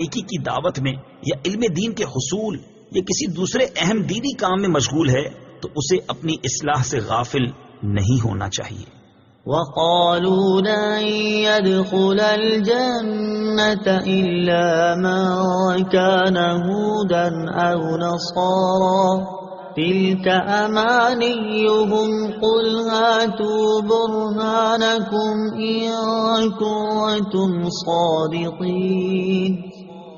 نیکی کی دعوت میں یا علم دین کے حصول یا کسی دوسرے اہم دینی کام میں مشغول ہے تو اسے اپنی اصلاح سے غافل نہیں ہونا چاہیے۔ وَقَالُوا لَن يَدْخُلَ الْجَنَّةَ إِلَّا مَن كَانَ هُودًا أَوْ نَصَارَىٰ تِلْكَ أَمَانِيُّهُمْ قُلْ هَاتُوا بُرْهَانَكُمْ إِن كُنتُمْ صَادِقِينَ۔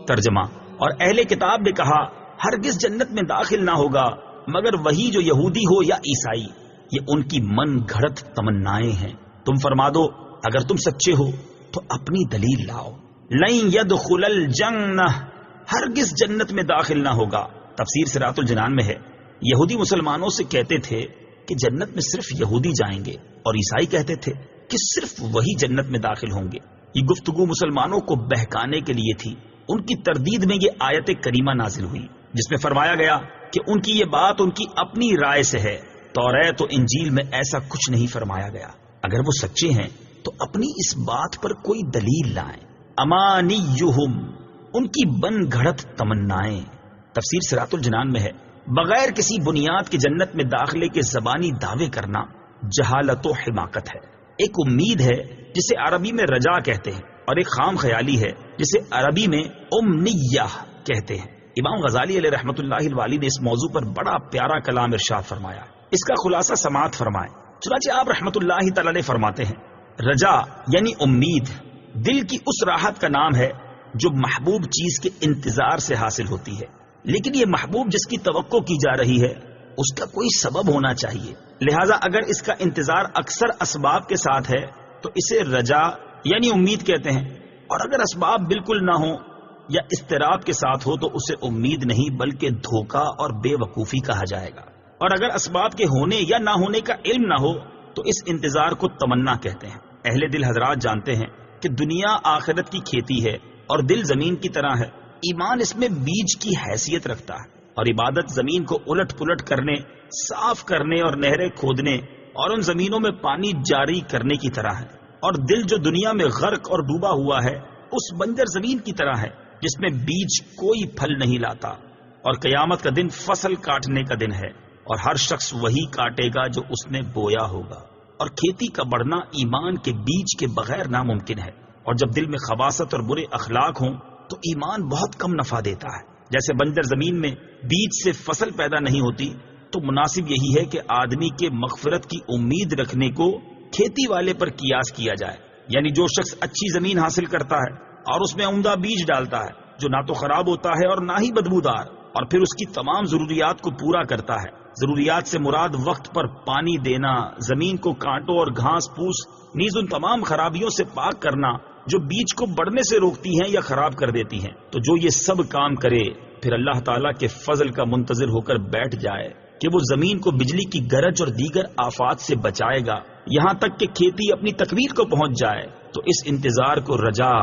ترجمہ: اور اہل کتاب نے کہا ہرگز جنت میں داخل نہ ہوگا مگر وہی جو یہودی ہو یا عیسائی، یہ ان کی من گھڑت تمنائیں ہیں۔ تم فرما دو اگر تم سچے ہو تو اپنی دلیل لاؤ۔ لن يدخل الجنہ، ہرگز جنت میں داخل نہ ہوگا۔ تفسیر صراط الجنان میں ہے یہودی مسلمانوں سے کہتے تھے کہ جنت میں صرف یہودی جائیں گے، اور عیسائی کہتے تھے کہ صرف وہی جنت میں داخل ہوں گے۔ یہ گفتگو مسلمانوں کو بہکانے کے لیے تھی۔ ان کی تردید میں یہ آیت کریمہ نازل ہوئی جس میں فرمایا گیا کہ ان کی یہ بات ان کی اپنی رائے سے ہے، توریت و انجیل میں ایسا کچھ نہیں فرمایا گیا۔ اگر وہ سچے ہیں تو اپنی اس بات پر کوئی دلیل لائیں۔ امانیہم، ان کی بن گھڑت تمنائیں۔ تفسیر صراط الجنان میں ہے بغیر کسی بنیاد کے جنت میں داخلے کے زبانی دعوے کرنا جہالت و حماقت ہے۔ ایک امید ہے جسے عربی میں رجا کہتے ہیں، اور ایک خام خیالی ہے جسے عربی میں امنیہ کہتے ہیں۔ امام غزالی علیہ رحمۃ اللہ الوالی نے اس موضوع پر بڑا پیارا کلام ارشاد فرمایا، اس کا خلاصہ سماعت فرمائیں۔ چنانچہ آپ رحمۃ اللہ تعالی علیہ فرماتے ہیں رجا یعنی امید دل کی اس راحت کا نام ہے جو محبوب چیز کے انتظار سے حاصل ہوتی ہے، لیکن یہ محبوب جس کی توقع کی جا رہی ہے اس کا کوئی سبب ہونا چاہیے، لہذا اگر اس کا انتظار اکثر اسباب کے ساتھ ہے تو اسے رجا یعنی امید کہتے ہیں، اور اگر اسباب بالکل نہ ہوں یا اضطراب کے ساتھ ہو تو اسے امید نہیں بلکہ دھوکہ اور بے وقوفی کہا جائے گا، اور اگر اسباب کے ہونے یا نہ ہونے کا علم نہ ہو تو اس انتظار کو تمنا کہتے ہیں۔ اہل دل حضرات جانتے ہیں کہ دنیا آخرت کی کھیتی ہے اور دل زمین کی طرح ہے۔ ایمان اس میں بیج کی حیثیت رکھتا ہے، اور عبادت زمین کو الٹ پلٹ کرنے، صاف کرنے اور نہریں کھودنے اور ان زمینوں میں پانی جاری کرنے کی طرح ہے، اور دل جو دنیا میں غرق اور ڈوبا ہوا ہے اس بنجر زمین کی طرح ہے جس میں بیج کوئی پھل نہیں لاتا، اور قیامت کا دن فصل کاٹنے کا دن ہے، اور ہر شخص وہی کاٹے گا جو اس نے بویا ہوگا، اور کھیتی کا بڑھنا ایمان کے بیج کے بغیر ناممکن ہے، اور جب دل میں خباثت اور برے اخلاق ہوں تو ایمان بہت کم نفع دیتا ہے۔ جیسے بنجر زمین میں بیج سے فصل پیدا نہیں ہوتی تو مناسب یہی ہے کہ آدمی کے مغفرت کی امید رکھنے کو کھیتی والے پر قیاس کیا جائے، یعنی جو شخص اچھی زمین حاصل کرتا ہے اور اس میں عمدہ بیج ڈالتا ہے جو نہ تو خراب ہوتا ہے اور نہ ہی بدبودار، اور پھر اس کی تمام ضروریات کو پورا کرتا ہے۔ ضروریات سے مراد وقت پر پانی دینا، زمین کو کانٹوں اور گھاس پھوس نیز ان تمام خرابیوں سے پاک کرنا جو بیج کو بڑھنے سے روکتی ہیں یا خراب کر دیتی ہیں۔ تو جو یہ سب کام کرے پھر اللہ تعالیٰ کے فضل کا منتظر ہو کر بیٹھ جائے کہ وہ زمین کو بجلی کی گرج اور دیگر آفات سے بچائے گا یہاں تک کہ کھیتی اپنی تکمیل کو پہنچ جائے، تو اس انتظار کو رجا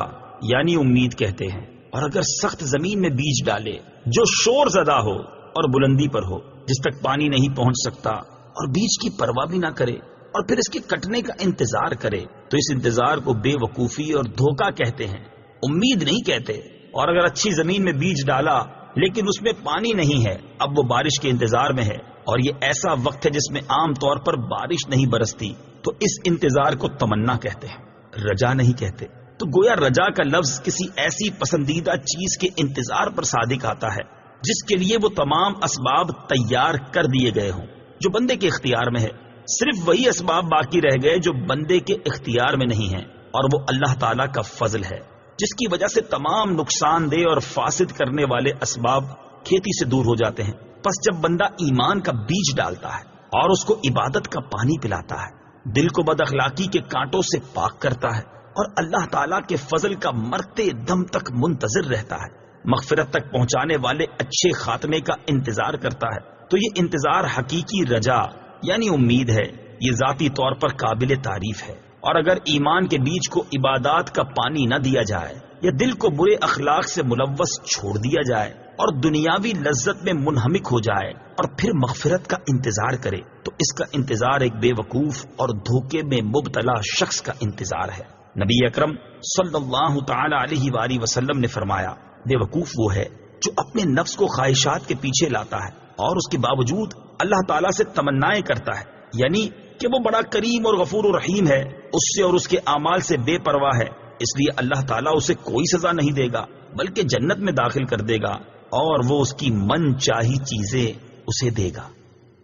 یعنی امید کہتے ہیں۔ اور اگر سخت زمین میں بیج ڈالے جو شور زدہ ہو اور بلندی پر ہو، جس تک پانی نہیں پہنچ سکتا، اور بیج کی پرواہ بھی نہ کرے اور پھر اس کے کٹنے کا انتظار کرے، تو اس انتظار کو بے وقوفی اور دھوکہ کہتے ہیں، امید نہیں کہتے۔ اور اگر اچھی زمین میں بیج ڈالا لیکن اس میں پانی نہیں ہے، اب وہ بارش کے انتظار میں ہے، اور یہ ایسا وقت ہے جس میں عام طور پر بارش نہیں برستی، تو اس انتظار کو تمنا کہتے ہیں، رجا نہیں کہتے۔ تو گویا رجا کا لفظ کسی ایسی پسندیدہ چیز کے انتظار پر صادق آتا ہے جس کے لیے وہ تمام اسباب تیار کر دیے گئے ہوں جو بندے کے اختیار میں ہے۔ صرف وہی اسباب باقی رہ گئے جو بندے کے اختیار میں نہیں ہیں، اور وہ اللہ تعالیٰ کا فضل ہے جس کی وجہ سے تمام نقصان دہ اور فاسد کرنے والے اسباب کھیتی سے دور ہو جاتے ہیں۔ پس جب بندہ ایمان کا بیج ڈالتا ہے اور اس کو عبادت کا پانی پلاتا ہے، دل کو بد اخلاقی کے کانٹوں سے پاک کرتا ہے، اور اللہ تعالیٰ کے فضل کا مرتے دم تک منتظر رہتا ہے، مغفرت تک پہنچانے والے اچھے خاتمے کا انتظار کرتا ہے، تو یہ انتظار حقیقی رجا یعنی امید ہے، یہ ذاتی طور پر قابل تعریف ہے۔ اور اگر ایمان کے بیج کو عبادات کا پانی نہ دیا جائے یا دل کو برے اخلاق سے ملوث چھوڑ دیا جائے اور دنیاوی لذت میں منہمک ہو جائے اور پھر مغفرت کا انتظار کرے، تو اس کا انتظار ایک بے وقوف اور دھوکے میں مبتلا شخص کا انتظار ہے۔ نبی اکرم صلی اللہ تعالی علیہ وآلہ وسلم نے فرمایا، بے وقوف وہ ہے جو اپنے نفس کو خواہشات کے پیچھے لاتا ہے اور اس کے باوجود اللہ تعالیٰ سے تمنائیں کرتا ہے، یعنی کہ وہ بڑا کریم اور غفور و رحیم ہے، اس سے اور اس کے اعمال سے بے پرواہ ہے، اس لیے اللہ تعالیٰ اسے کوئی سزا نہیں دے گا بلکہ جنت میں داخل کر دے گا اور وہ اس کی من چاہی چیزیں اسے دے گا۔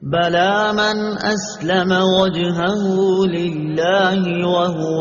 بلى من أسلم وجهه لله وهو